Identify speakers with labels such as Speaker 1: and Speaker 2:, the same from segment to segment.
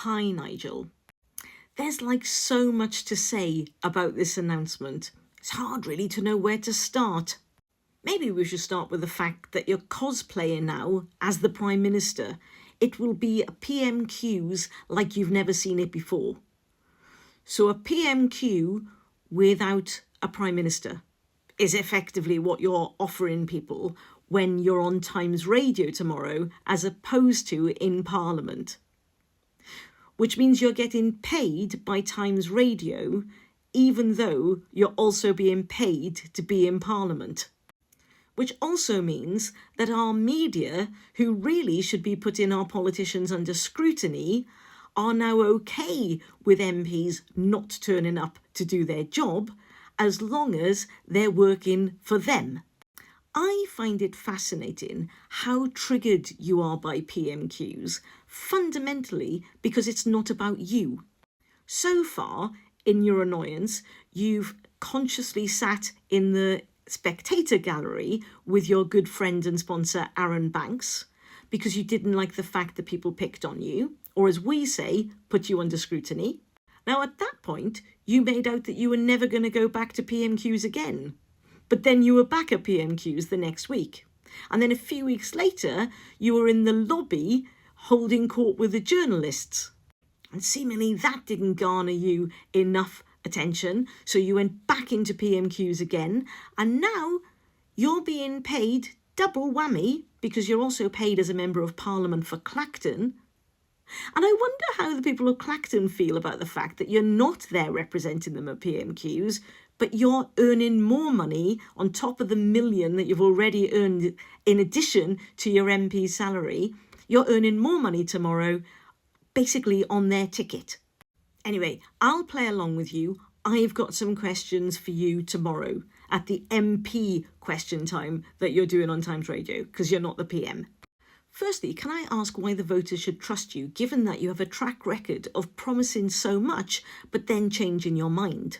Speaker 1: Hi, Nigel. There's like so much to say about this announcement. It's hard really to know where to start. Maybe we should start with the fact that you're cosplaying now as the Prime Minister. It will be a PMQs like you've never seen it before. So a PMQ without a Prime Minister is effectively what you're offering people when you're on Times Radio tomorrow as opposed to in Parliament. Which means you're getting paid by Times Radio, even though you're also being paid to be in Parliament. Which also means that our media, who really should be putting our politicians under scrutiny, are now okay with MPs not turning up to do their job, as long as they're working for them. I find it fascinating how triggered you are by PMQs, fundamentally because it's not about you. So far, in your annoyance, you've consciously sat in the spectator gallery with your good friend and sponsor Aaron Banks because you didn't like the fact that people picked on you, or as we say, put you under scrutiny. Now at that point, you made out that you were never going to go back to PMQs again. But then you were back at PMQs the next week. And then a few weeks later, you were in the lobby holding court with the journalists. And seemingly that didn't garner you enough attention. So you went back into PMQs again. And now you're being paid double whammy because you're also paid as a Member of Parliament for Clacton. And I wonder how the people of Clacton feel about the fact that you're not there representing them at PMQs, but you're earning more money on top of the million that you've already earned in addition to your MP salary. You're earning more money tomorrow, basically on their ticket. Anyway, I'll play along with you. I've got some questions for you tomorrow at the MP question time that you're doing on Times Radio, because you're not the PM. Firstly, can I ask why the voters should trust you, given that you have a track record of promising so much, but then changing your mind?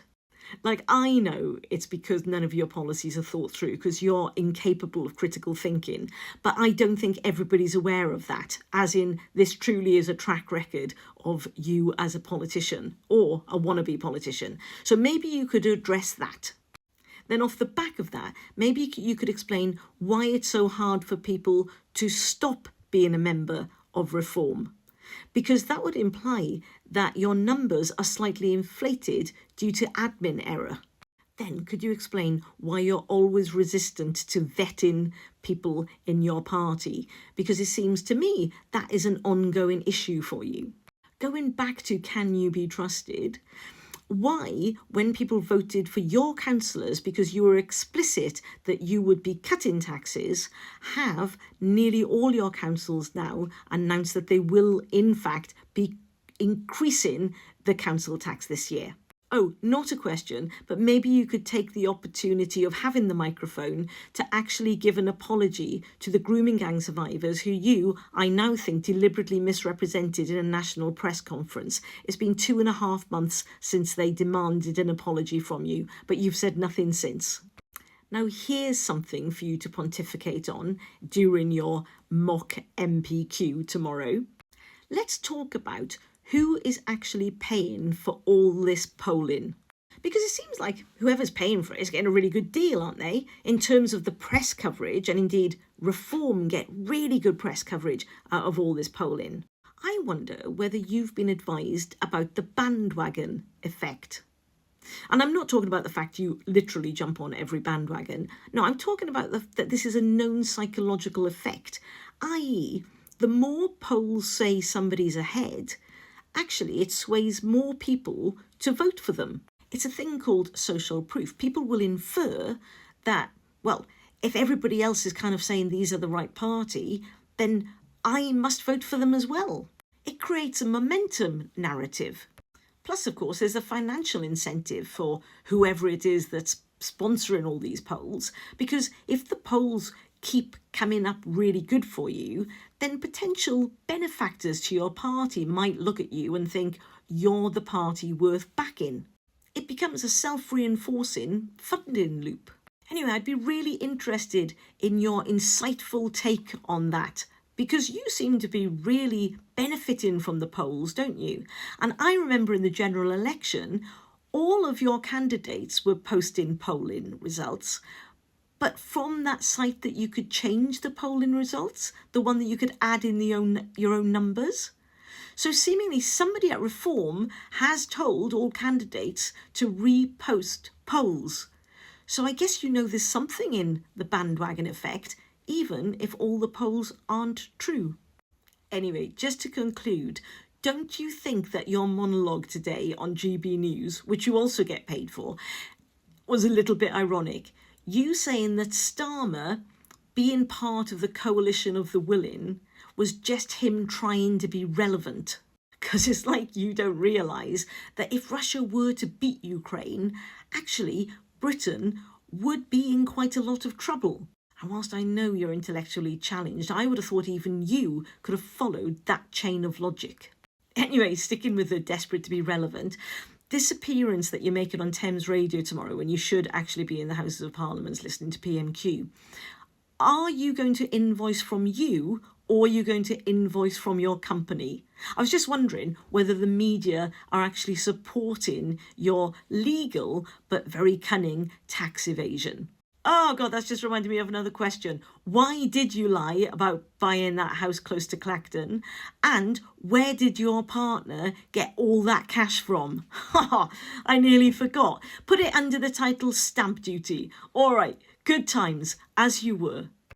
Speaker 1: Like, I know it's because none of your policies are thought through, because you're incapable of critical thinking. But I don't think everybody's aware of that, as in this truly is a track record of you as a politician or a wannabe politician. So maybe you could address that. Then off the back of that, maybe you could explain why it's so hard for people to stop being a member of Reform. Because that would imply that your numbers are slightly inflated due to admin error. Then could you explain why you're always resistant to vetting people in your party? Because it seems to me that is an ongoing issue for you. Going back to can you be trusted? Why, when people voted for your councillors because you were explicit that you would be cutting taxes, have nearly all your councils now announced that they will in fact be increasing the council tax this year? Oh, not a question, but maybe you could take the opportunity of having the microphone to actually give an apology to the grooming gang survivors who you, I now think, deliberately misrepresented in a national press conference. It's been 2.5 months since they demanded an apology from you, but you've said nothing since. Now here's something for you to pontificate on during your mock MPQ tomorrow. Let's talk about who is actually paying for all this polling? Because it seems like whoever's paying for it is getting a really good deal, aren't they? In terms of the press coverage, and indeed Reform get really good press coverage out of all this polling. I wonder whether you've been advised about the bandwagon effect. And I'm not talking about the fact you literally jump on every bandwagon. No, I'm talking about that this is a known psychological effect, i.e., the more polls say somebody's ahead, actually it sways more people to vote for them. It's a thing called social proof. People will infer that, well, if everybody else is kind of saying these are the right party, then I must vote for them as well. It creates a momentum narrative. Plus, of course, there's a financial incentive for whoever it is that's sponsoring all these polls, because if the polls keep coming up really good for you, then potential benefactors to your party might look at you and think you're the party worth backing. It becomes a self-reinforcing funding loop. Anyway, I'd be really interested in your insightful take on that because you seem to be really benefiting from the polls, don't you? And I remember in the general election, all of your candidates were posting polling results, but from that site that you could change the polling results, the one that you could add in your own numbers. So seemingly somebody at Reform has told all candidates to repost polls. So I guess you know there's something in the bandwagon effect, even if all the polls aren't true. Anyway, just to conclude, don't you think that your monologue today on GB News, which you also get paid for, was a little bit ironic? You saying that Starmer being part of the coalition of the willing was just him trying to be relevant. Because it's like you don't realise that if Russia were to beat Ukraine, actually Britain would be in quite a lot of trouble. And whilst I know you're intellectually challenged, I would have thought even you could have followed that chain of logic. Anyway, sticking with the desperate to be relevant, this appearance that you're making on Thames Radio tomorrow, when you should actually be in the Houses of Parliament listening to PMQ, are you going to invoice from you, or are you going to invoice from your company? I was just wondering whether the media are actually supporting your legal but very cunning tax evasion. Oh God, that's just reminded me of another question. Why did you lie about buying that house close to Clacton? And where did your partner get all that cash from? I nearly forgot. Put it under the title Stamp Duty. All right, good times, as you were.